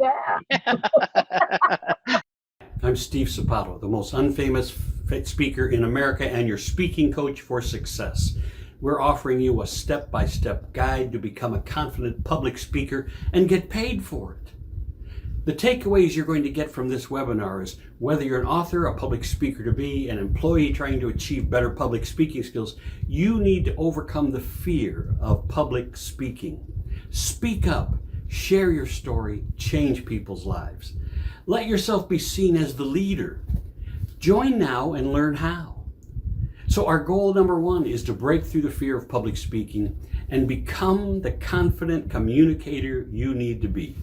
yeah. I'm Steve Sapato, the most unfamous speaker in America and your speaking coach for success. We're offering you a step-by-step guide to become a confident public speaker and get paid for it. The takeaways you're going to get from this webinar is whether you're an author, a public speaker to be, an employee trying to achieve better public speaking skills, you need to overcome the fear of public speaking. Speak up, share your story, change people's lives. Let yourself be seen as the leader. Join now and learn how. So our goal number one is to break through the fear of public speaking and become the confident communicator you need to be.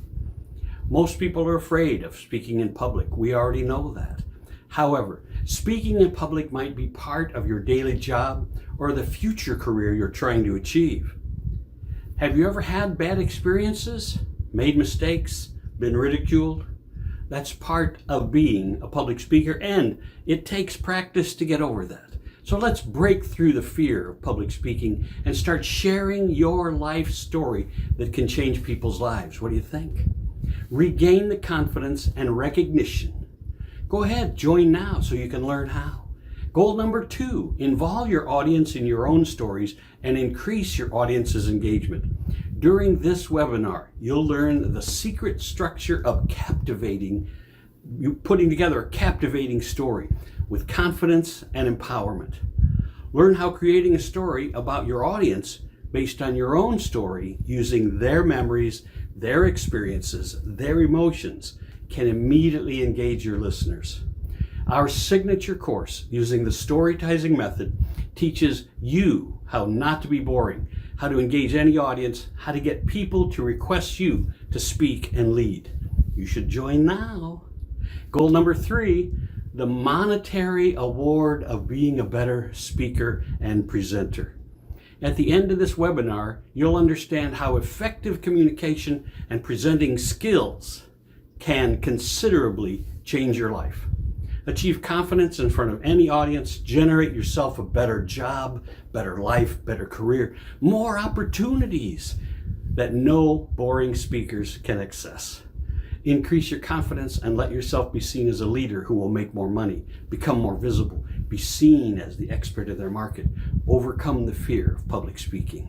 Most people are afraid of speaking in public. We already know that. However, speaking in public might be part of your daily job or the future career you're trying to achieve. Have you ever had bad experiences, made mistakes, been ridiculed? That's part of being a public speaker, and it takes practice to get over that. So let's break through the fear of public speaking and start sharing your life story that can change people's lives. What do you think? Regain the confidence and recognition. Go ahead, join now so you can learn how. Goal number two, involve your audience in your own stories and increase your audience's engagement. During this webinar, you'll learn the secret structure of putting together a captivating story with confidence and empowerment. Learn how creating a story about your audience based on your own story using their memories, their experiences, their emotions can immediately engage your listeners. Our signature course using the storytelling method teaches you how not to be boring, how to engage any audience, how to get people to request you to speak and lead. You should join now. Goal number three, the monetary award of being a better speaker and presenter. At the end of this webinar, you'll understand how effective communication and presenting skills can considerably change your life. Achieve confidence in front of any audience, generate yourself a better job, better life, better career, more opportunities that no boring speakers can access. Increase your confidence and let yourself be seen as a leader who will make more money, become more visible, be seen as the expert of their market, overcome the fear of public speaking.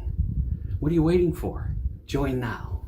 What are you waiting for? Join now.